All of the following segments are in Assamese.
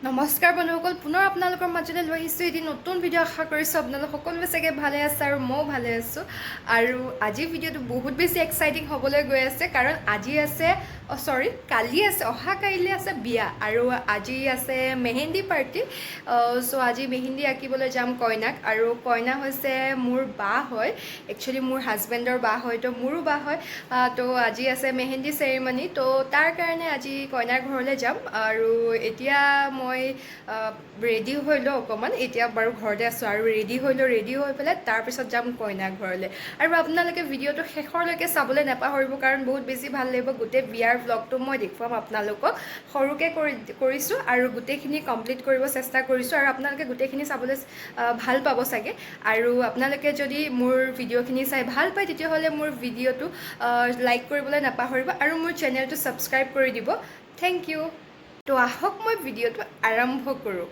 নমস্কাৰ বন্ধুসকল, পুনৰ আপোনালোকৰ মাজলৈ লৈ আহিছোঁ এটি নতুন ভিডিঅ' আশা কৰিছোঁ আপোনালোক সকলোৱে চাগে ভালে আছে আৰু ময়ো ভালে আছোঁ। আৰু আজিৰ ভিডিঅ'টো বহুত বেছি এক্সাইটিং হ'বলৈ গৈ আছে, কাৰণ আজি আছে কালি আছে, কাইলৈ আছে বিয়া আৰু আজি আছে মেহেন্দি পাৰ্টি। চ' আজি মেহেন্দি আঁকিবলৈ যাম কইনাক, আৰু কইনা হৈছে মোৰ বা হয়, একচুৱেলি মোৰ হাজবেণ্ডৰ বা হয়, তো মোৰো বা হয়। তো আজি আছে মেহেন্দি চেৰিমনি, তো তাৰ কাৰণে আজি কইনাৰ ঘৰলৈ যাম। আৰু এতিয়া মই ৰেডি হৈ লওঁ অকণমান, এতিয়া বাৰু ঘৰতে আছোঁ আৰু ৰেডি হৈ পেলাই তাৰপিছত যাম কইনাৰ ঘৰলৈ। আৰু আপোনালোকে ভিডিঅ'টো শেষৰলৈকে চাবলৈ নাপাহৰিব, কাৰণ বহুত বেছি ভাল লাগিব। গোটেই বিয়াৰ ভ্লগটো মই দেখুৱাম আপোনালোকক, সৰুকৈ কৰিছোঁ আৰু গোটেইখিনি কমপ্লিট কৰিব চেষ্টা কৰিছোঁ, আৰু আপোনালোকে গোটেইখিনি চাবলৈ ভাল পাব চাগে। আৰু আপোনালোকে যদি মোৰ ভিডিঅ'খিনি চাই ভাল পায় তেতিয়াহ'লে মোৰ ভিডিঅ'টো লাইক কৰিবলৈ নাপাহৰিব আৰু মোৰ চেনেলটো ছাবস্ক্ৰাইব কৰি দিব। Thank you. তো আহক মই ভিডিঅ'টো আৰম্ভ কৰোঁ।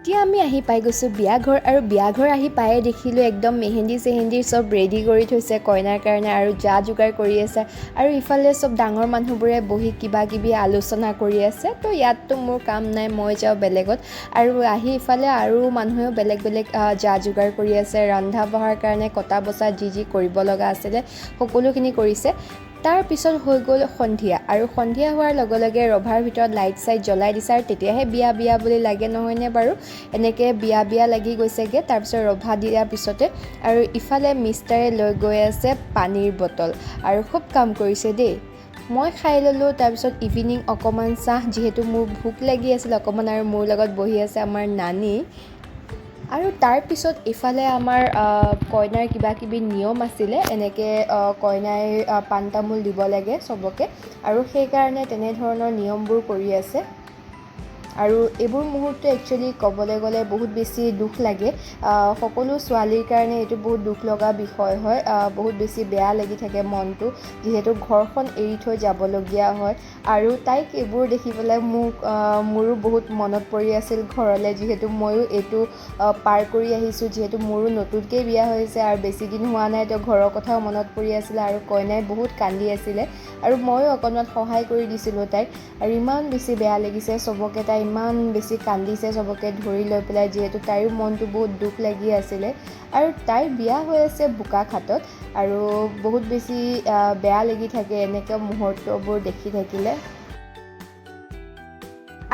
এতিয়া আমি আহি পাই গৈছোঁ বিয়াঘৰ, আৰু বিয়াঘৰ আহি পায়ে দেখিলোঁ একদম মেহেন্দি চেহেন্দি চব ৰেডি কৰি থৈছে কইনাৰ কাৰণে, আৰু যা যোগাৰ কৰি আছে। আৰু ইফালে চব ডাঙৰ মানুহবোৰে বহি কিবা কিবি আলোচনা কৰি আছে। তো ইয়াততো মোৰ কাম নাই, মই যাওঁ বেলেগত। আৰু আহি ইফালে আৰু মানুহেও বেলেগ বেলেগ যা যোগাৰ কৰি আছে, ৰন্ধা বঢ়াৰ কাৰণে কটা বচা যি কৰিব লগা আছিলে সকলোখিনি কৰিছে। তাৰ পিছত হৈ গ'ল সন্ধিয়া, আৰু সন্ধিয়া হোৱাৰ লগে লগে ৰভাৰ ভিতৰত লাইট চাইট জ্বলাই দিছে, আৰু তেতিয়াহে বিয়া বুলি লাগে, নহয়নে বাৰু? এনেকৈ বিয়া লাগি গৈছেগৈ তাৰপিছত ৰভা দিয়াৰ পিছতে। আৰু ইফালে মিষ্টাৰে লৈ গৈ আছে পানীৰ বটল, আৰু খুব কাম কৰিছে দেই। মই খাই ল'লোঁ, তাৰপিছত ইভিনিং অকণমান চাহ, যিহেতু মোৰ ভোক লাগি আছিল অকণমান, আৰু মোৰ লগত বহি আছে আমাৰ নানী। আৰু তাৰপিছত ইফালে আমাৰ কইনাৰ কিবা কিবি নিয়ম আছিলে, এনেকৈ কইনাই পাণ তামোল দিব লাগে চবকে, আৰু সেইকাৰণে তেনেধৰণৰ নিয়মবোৰ কৰি আছে। আৰু এইবোৰ মুহূৰ্ত একচুৱেলি ক'বলৈ গ'লে বহুত বেছি দুখ লাগে। সকলো ছোৱালীৰ কাৰণে এইটো বহুত দুখ লগা বিষয় হয়, বহুত বেছি বেয়া লাগি থাকে মনটো, যিহেতু ঘৰখন এৰি থৈ যাবলগীয়া হয়। আৰু তাইক এইবোৰ দেখি পেলাই মোৰো বহুত মনত পৰি আছিল ঘৰলৈ, যিহেতু ময়ো এইটো পাৰ কৰি আহিছোঁ, যিহেতু মোৰো নতুনকৈ বিয়া হৈছে আৰু বেছি দিন হোৱা নাই, তো ঘৰৰ কথাও মনত পৰি আছিলে। আৰু কইনাই বহুত কান্দি আছিলে, আৰু ময়ো অকণমান সহায় কৰি দিছিলোঁ তাইক। আৰু ইমান বেছি বেয়া লাগিছে চবকে, তাই ইমান বেছি কান্দিছে চবকে ধৰি লৈ পেলাই, যিহেতু তাইৰো মনটো বহুত দুখ লাগি আছিলে। আৰু তাইৰ বিয়া হৈ আছে বোকাখাতত, আৰু বহুত বেছি বেয়া লাগি থাকে এনেকৈ মুহূৰ্তবোৰ দেখি থাকিলে।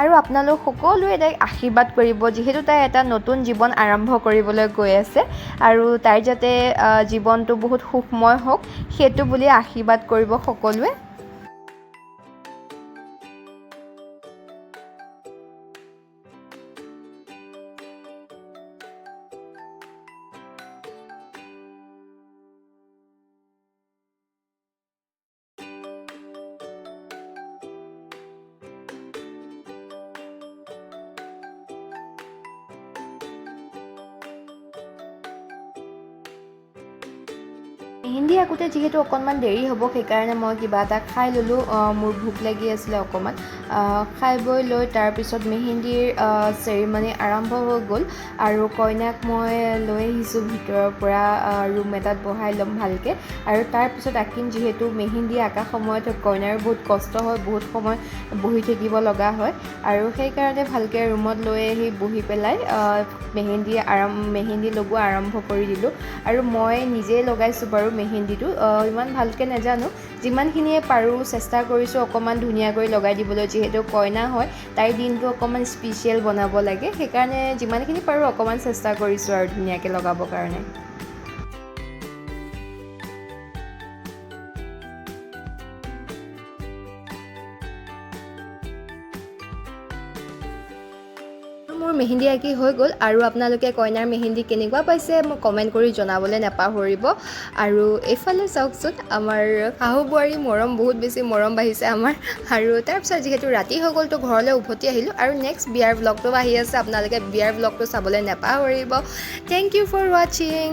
আৰু আপোনালোক সকলোৱে তাইক আশীৰ্বাদ কৰিব, যিহেতু তাই এটা নতুন জীৱন আৰম্ভ কৰিবলৈ গৈ আছে, আৰু তাইৰ যাতে জীৱনটো বহুত সুখময় হওক সেইটো বুলি আশীৰ্বাদ কৰিব সকলোৱে। মেহেন্দি আঁকোতে যিহেতু অকণমান দেৰি হ'ব, সেইকাৰণে মই কিবা এটা খাই ল'লোঁ, মোৰ ভোক লাগি আছিলে অকণমান। খাই বৈ লৈ তাৰপিছত মেহেন্দিৰ চেৰিমনি আৰম্ভ হৈ গ'ল, আৰু কইনাক মই লৈ আহিছোঁ ভিতৰৰ পৰা, ৰুম এটাত বহাই ল'ম ভালকৈ, আৰু তাৰপিছত আঁকিম। যিহেতু মেহেন্দি আঁকা সময়ত কইনাৰ বহুত কষ্ট হয়, বহুত সময় বহি থাকিব লগা হয়, আৰু সেইকাৰণে ভালকৈ ৰুমত লৈ আহি বহি পেলাই মেহেন্দি লগোৱা আৰম্ভ কৰি দিলোঁ। আৰু মই নিজেই লগাইছোঁ বাৰু মেহেন্দিটো, ইমান ভালকৈ নাজানো, যিমানখিনিয়ে পাৰোঁ চেষ্টা কৰিছোঁ অকণমান ধুনীয়াকৈ লগাই দিবলৈ, যিহেতু কইনা হয় তাইৰ দিনটো অকণমান স্পেচিয়েল বনাব লাগে, সেইকাৰণে যিমানখিনি পাৰোঁ অকণমান চেষ্টা কৰিছোঁ আৰু ধুনীয়াকৈ লগাবৰ কাৰণে। মোৰ মেহেন্দি আঁকি হৈ গ'ল, আৰু আপোনালোকে কইনাৰ মেহেন্দি কেনেকুৱা পাইছে মোক কমেণ্ট কৰি জনাবলৈ নাপাহৰিব। আৰু এইফালে চাওকচোন, আমাৰ শাহু বোৱাৰী বহুত বেছি মৰম বাঢ়িছে আমাৰ। আৰু তাৰপিছত যিহেতু ৰাতি হৈ গ'ল, তো ঘৰলৈ উভতি আহিলোঁ, আৰু নেক্সট বিয়াৰ ভ্লগটো আহি আছে, আপোনালোকে বিয়াৰ ভ্লগটো চাবলৈ নাপাহৰিব। থেংক ইউ ফৰ ৱাচিং।